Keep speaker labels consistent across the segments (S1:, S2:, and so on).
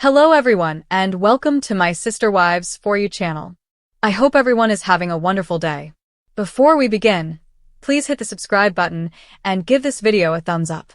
S1: Hello everyone, and welcome to my Sister Wives For You channel. I hope everyone is having a wonderful day. Before we begin, please hit the subscribe button and give this video a thumbs up.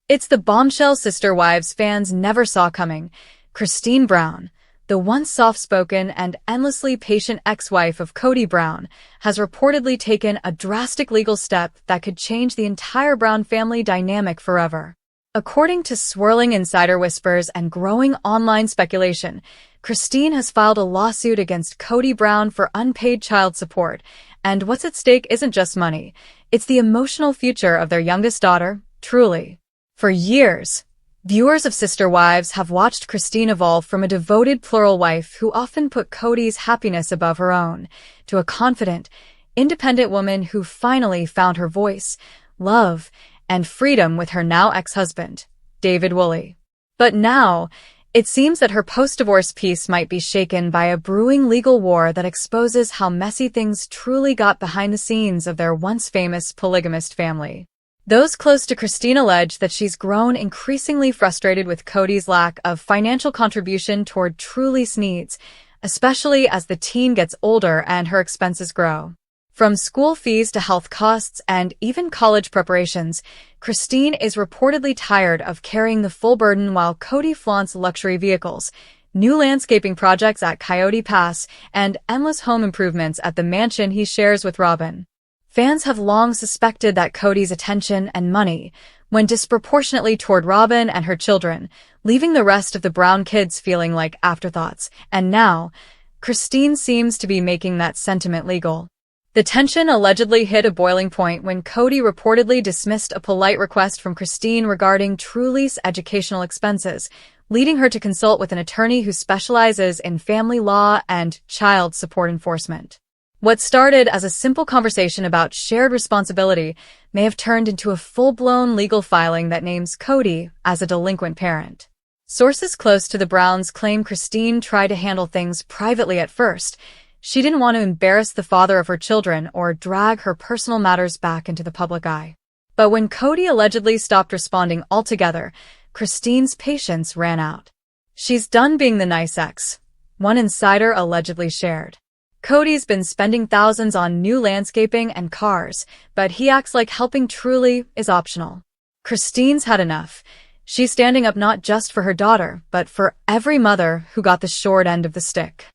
S1: It's the bombshell Sister Wives fans never saw coming. Christine Brown, the once soft-spoken and endlessly patient ex-wife of Kody Brown, has reportedly taken a drastic legal step that could change the entire Brown family dynamic forever. According to swirling insider whispers and growing online speculation, Christine has filed a lawsuit against Kody Brown for unpaid child support, and what's at stake isn't just money, it's the emotional future of their youngest daughter, Truly. For years, viewers of Sister Wives have watched Christine evolve from a devoted plural wife who often put Kody's happiness above her own, to a confident, independent woman who finally found her voice, love, and freedom with her now ex-husband, David Woolley. But now, it seems that her post-divorce peace might be shaken by a brewing legal war that exposes how messy things truly got behind the scenes of their once famous polygamist family. Those close to Christine allege that she's grown increasingly frustrated with Kody's lack of financial contribution toward Truly's needs, especially as the teen gets older and her expenses grow. From school fees to health costs and even college preparations, Christine is reportedly tired of carrying the full burden while Kody flaunts luxury vehicles, new landscaping projects at Coyote Pass, and endless home improvements at the mansion he shares with Robyn. Fans have long suspected that Kody's attention and money went disproportionately toward Robyn and her children, leaving the rest of the Brown kids feeling like afterthoughts, and now, Christine seems to be making that sentiment legal. The tension allegedly hit a boiling point when Kody reportedly dismissed a polite request from Christine regarding Truly's educational expenses, leading her to consult with an attorney who specializes in family law and child support enforcement. What started as a simple conversation about shared responsibility may have turned into a full-blown legal filing that names Kody as a delinquent parent. Sources close to the Browns claim Christine tried to handle things privately at first. She didn't want to embarrass the father of her children or drag her personal matters back into the public eye. But when Kody allegedly stopped responding altogether, Christine's patience ran out. She's done being the nice ex, one insider allegedly shared. Kody's been spending thousands on new landscaping and cars, but he acts like helping Truly is optional. Christine's had enough. She's standing up not just for her daughter, but for every mother who got the short end of the stick.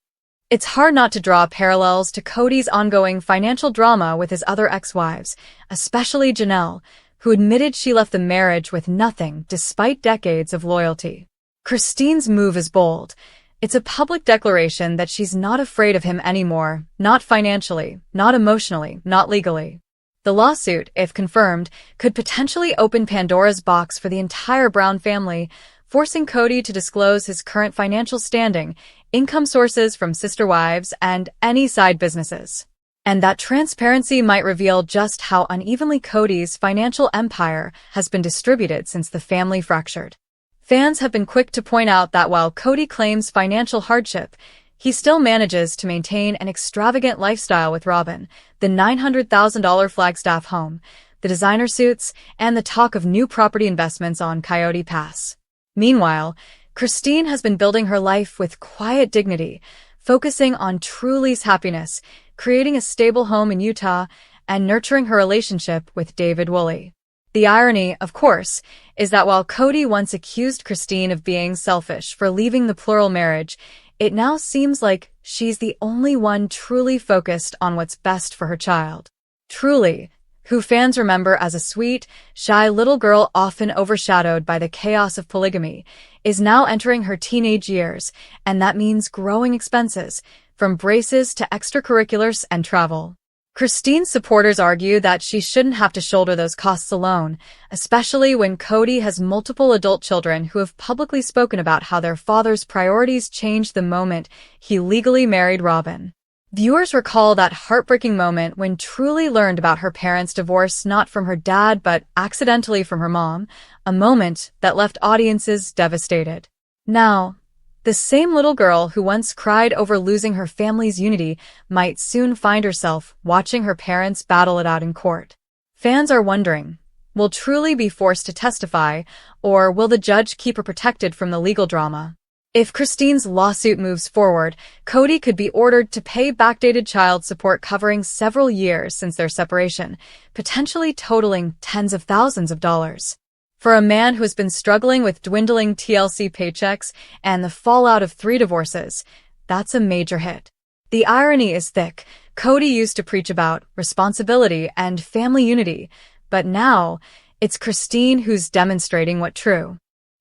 S1: It's hard not to draw parallels to Kody's ongoing financial drama with his other ex-wives, especially Janelle, who admitted she left the marriage with nothing despite decades of loyalty. Christine's move is bold. It's a public declaration that she's not afraid of him anymore, not financially, not emotionally, not legally. The lawsuit, if confirmed, could potentially open Pandora's box for the entire Brown family, forcing Kody to disclose his current financial standing, income sources from Sister Wives, and any side businesses. And that transparency might reveal just how unevenly Kody's financial empire has been distributed since the family fractured. Fans have been quick to point out that while Kody claims financial hardship, he still manages to maintain an extravagant lifestyle with Robyn, the $900,000 Flagstaff home, the designer suits, and the talk of new property investments on Coyote Pass. Meanwhile, Christine has been building her life with quiet dignity, focusing on Truly's happiness, creating a stable home in Utah, and nurturing her relationship with David Woolley. The irony, of course, is that while Kody once accused Christine of being selfish for leaving the plural marriage, it now seems like she's the only one truly focused on what's best for her child. Truly, who fans remember as a sweet, shy little girl often overshadowed by the chaos of polygamy, is now entering her teenage years, and that means growing expenses, from braces to extracurriculars and travel. Christine's supporters argue that she shouldn't have to shoulder those costs alone, especially when Kody has multiple adult children who have publicly spoken about how their father's priorities changed the moment he legally married Robyn. Viewers recall that heartbreaking moment when Truly learned about her parents' divorce not from her dad but accidentally from her mom, a moment that left audiences devastated. Now, the same little girl who once cried over losing her family's unity might soon find herself watching her parents battle it out in court. Fans are wondering, will Truly be forced to testify, or will the judge keep her protected from the legal drama? If Christine's lawsuit moves forward, Kody could be ordered to pay backdated child support covering several years since their separation, potentially totaling tens of thousands of dollars. For a man who has been struggling with dwindling TLC paychecks and the fallout of 3 divorces, that's a major hit. The irony is thick. Kody used to preach about responsibility and family unity, but now it's Christine who's demonstrating what true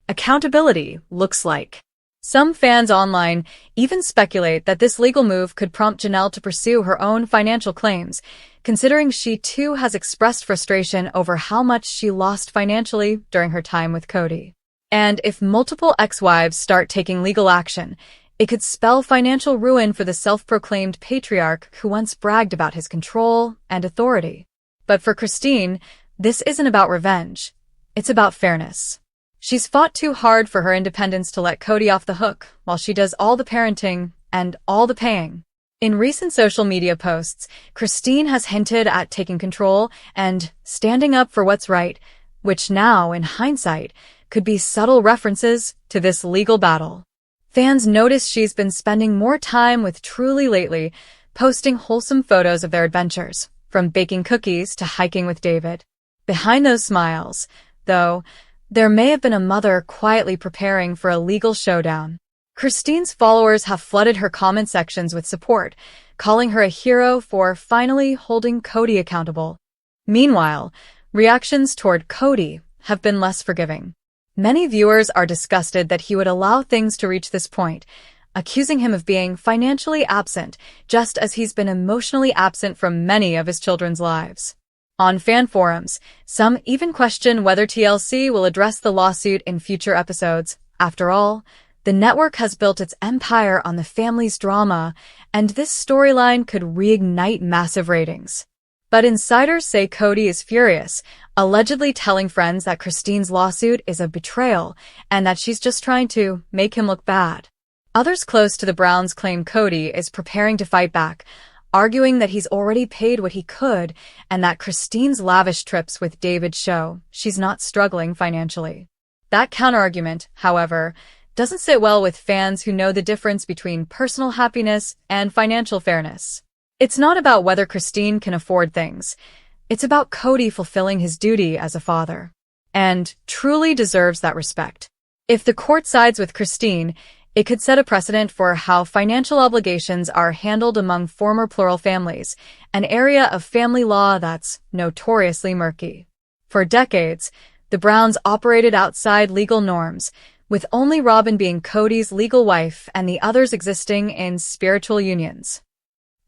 S1: accountability looks like. Some fans online even speculate that this legal move could prompt Janelle to pursue her own financial claims, considering she too has expressed frustration over how much she lost financially during her time with Kody. And if multiple ex-wives start taking legal action, it could spell financial ruin for the self-proclaimed patriarch who once bragged about his control and authority. But for Christine, this isn't about revenge. It's about fairness. She's fought too hard for her independence to let Kody off the hook while she does all the parenting and all the paying. In recent social media posts, Christine has hinted at taking control and standing up for what's right, which now, in hindsight, could be subtle references to this legal battle. Fans notice she's been spending more time with Truly lately, posting wholesome photos of their adventures, from baking cookies to hiking with David. Behind those smiles, though, there may have been a mother quietly preparing for a legal showdown. Christine's followers have flooded her comment sections with support, calling her a hero for finally holding Kody accountable. Meanwhile, reactions toward Kody have been less forgiving. Many viewers are disgusted that he would allow things to reach this point, accusing him of being financially absent, just as he's been emotionally absent from many of his children's lives. On fan forums, some even question whether TLC will address the lawsuit in future episodes. After all, the network has built its empire on the family's drama, and this storyline could reignite massive ratings. But insiders say Kody is furious, allegedly telling friends that Christine's lawsuit is a betrayal and that she's just trying to make him look bad. Others close to the Browns claim Kody is preparing to fight back, arguing that he's already paid what he could and that Christine's lavish trips with David show she's not struggling financially. That counterargument, however, doesn't sit well with fans who know the difference between personal happiness and financial fairness. It's not about whether Christine can afford things. It's about Kody fulfilling his duty as a father. And truly deserves that respect. If the court sides with Christine, it could set a precedent for how financial obligations are handled among former plural families, an area of family law that's notoriously murky. For decades, the Browns operated outside legal norms, with only Robyn being Kody's legal wife and the others existing in spiritual unions.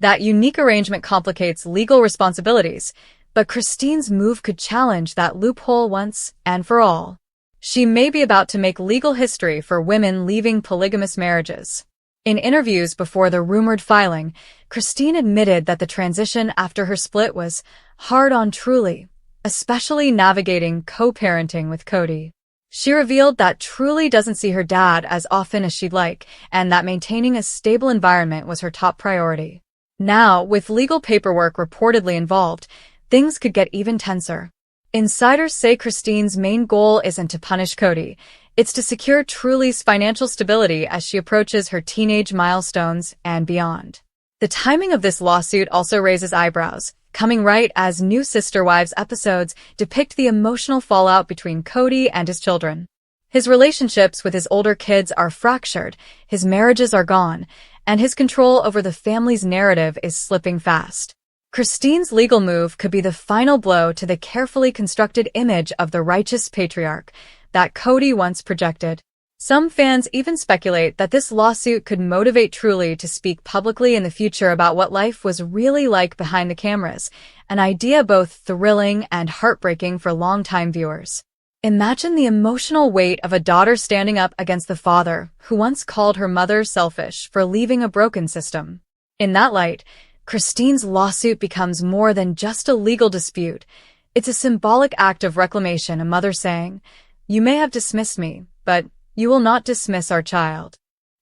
S1: That unique arrangement complicates legal responsibilities, but Christine's move could challenge that loophole once and for all. She may be about to make legal history for women leaving polygamous marriages. In interviews before the rumored filing, Christine admitted that the transition after her split was hard on Truly, especially navigating co-parenting with Kody. She revealed that Truly doesn't see her dad as often as she'd like, and that maintaining a stable environment was her top priority. Now, with legal paperwork reportedly involved, things could get even tenser. Insiders say Christine's main goal isn't to punish Kody. It's to secure Truly's financial stability as she approaches her teenage milestones and beyond. The timing of this lawsuit also raises eyebrows, coming right as new Sister Wives episodes depict the emotional fallout between Kody and his children. His relationships with his older kids are fractured, his marriages are gone, and his control over the family's narrative is slipping fast. Christine's legal move could be the final blow to the carefully constructed image of the righteous patriarch that Kody once projected. Some fans even speculate that this lawsuit could motivate Truly to speak publicly in the future about what life was really like behind the cameras, an idea both thrilling and heartbreaking for longtime viewers. Imagine the emotional weight of a daughter standing up against the father who once called her mother selfish for leaving a broken system. In that light, Christine's lawsuit becomes more than just a legal dispute. It's a symbolic act of reclamation, a mother saying, "You may have dismissed me, but you will not dismiss our child."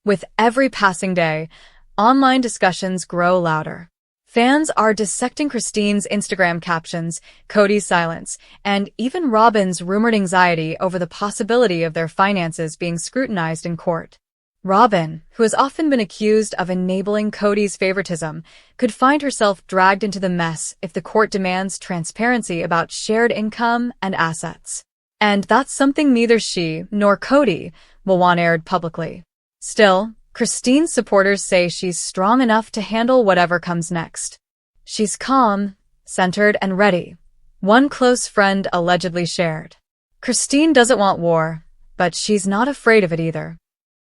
S1: With every passing day, online discussions grow louder. Fans are dissecting Christine's Instagram captions, Kody's silence, and even Robyn's rumored anxiety over the possibility of their finances being scrutinized in court. Robin, who has often been accused of enabling Kody's favoritism, could find herself dragged into the mess if the court demands transparency about shared income and assets. And that's something neither she nor Kody will want aired publicly. Still, Christine's supporters say she's strong enough to handle whatever comes next. She's calm, centered, and ready, one close friend allegedly shared. Christine doesn't want war, but she's not afraid of it either.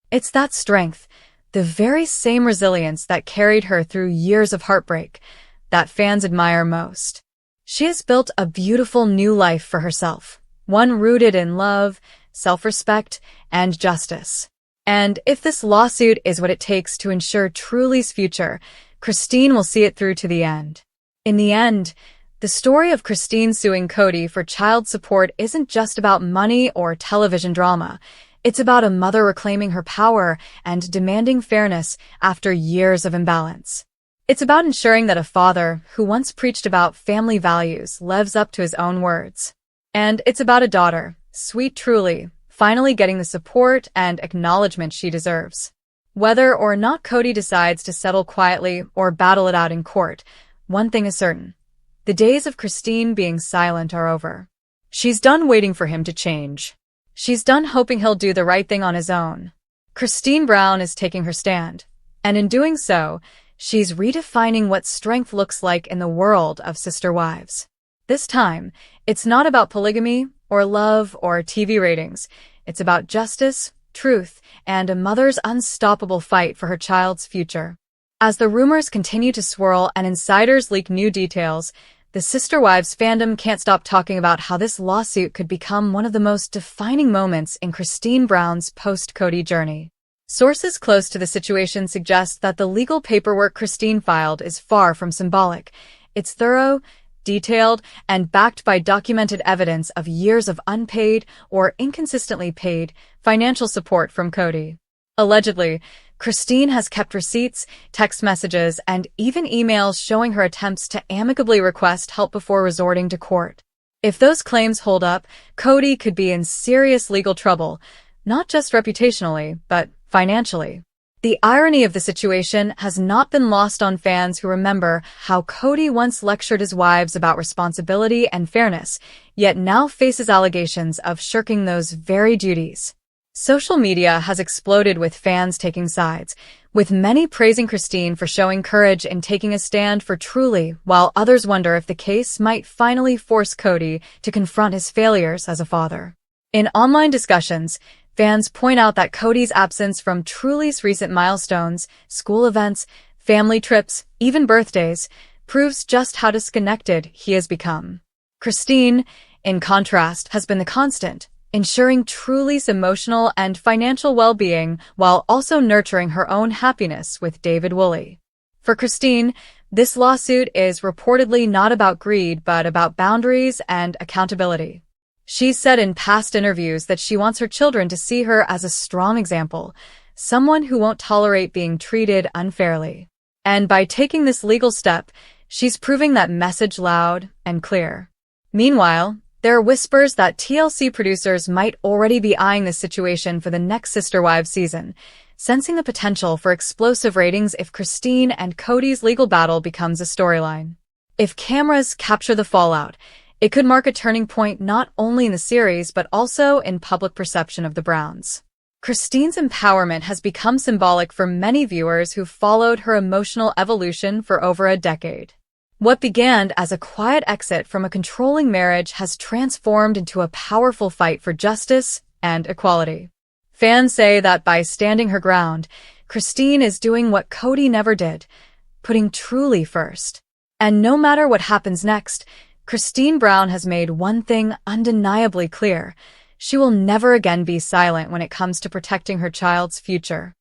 S1: It's that strength, the very same resilience that carried her through years of heartbreak, that fans admire most. She has built a beautiful new life for herself, one rooted in love, self-respect, and justice. And if this lawsuit is what it takes to ensure Truly's future, Christine will see it through to the end. In the end, the story of Christine suing Kody for child support isn't just about money or television drama. It's about a mother reclaiming her power and demanding fairness after years of imbalance. It's about ensuring that a father who once preached about family values lives up to his own words. And it's about a daughter, sweet Truly, finally getting the support and acknowledgement she deserves. Whether or not Kody decides to settle quietly or battle it out in court, one thing is certain. The days of Christine being silent are over. She's done waiting for him to change. She's done hoping he'll do the right thing on his own. Christine Brown is taking her stand, and in doing so, she's redefining what strength looks like in the world of sister wives. This time, it's not about polygamy or love or TV ratings. It's about justice, truth, and a mother's unstoppable fight for her child's future. As the rumors continue to swirl and insiders leak new details, the Sister Wives fandom can't stop talking about how this lawsuit could become one of the most defining moments in Christine Brown's post-Kody journey. Sources close to the situation suggest that the legal paperwork Christine filed is far from symbolic. It's thorough, detailed, and backed by documented evidence of years of unpaid or inconsistently paid financial support from Kody. Allegedly, Christine has kept receipts, text messages, and even emails showing her attempts to amicably request help before resorting to court. If those claims hold up, Kody could be in serious legal trouble, not just reputationally, but financially. The irony of the situation has not been lost on fans who remember how Kody once lectured his wives about responsibility and fairness, yet now faces allegations of shirking those very duties. Social media has exploded with fans taking sides, with many praising Christine for showing courage in taking a stand for Truly, while others wonder if the case might finally force Kody to confront his failures as a father. In online discussions, fans point out that Kody's absence from Truly's recent milestones, school events, family trips, even birthdays, proves just how disconnected he has become. Christine, in contrast, has been the constant, ensuring Truly's emotional and financial well-being while also nurturing her own happiness with David Woolley. For Christine, this lawsuit is reportedly not about greed but about boundaries and accountability. She's said in past interviews that she wants her children to see her as a strong example, someone who won't tolerate being treated unfairly. And by taking this legal step, she's proving that message loud and clear. Meanwhile, there are whispers that TLC producers might already be eyeing this situation for the next Sister Wives season, sensing the potential for explosive ratings if Christine and Kody's legal battle becomes a storyline. If cameras capture the fallout, it could mark a turning point not only in the series but also in public perception of the Browns. Christine's empowerment has become symbolic for many viewers who followed her emotional evolution for over a decade. What began as a quiet exit from a controlling marriage has transformed into a powerful fight for justice and equality. Fans say that by standing her ground, Christine is doing what Kody never did, putting Truly first. And no matter what happens next, Christine Brown has made one thing undeniably clear: she will never again be silent when it comes to protecting her child's future.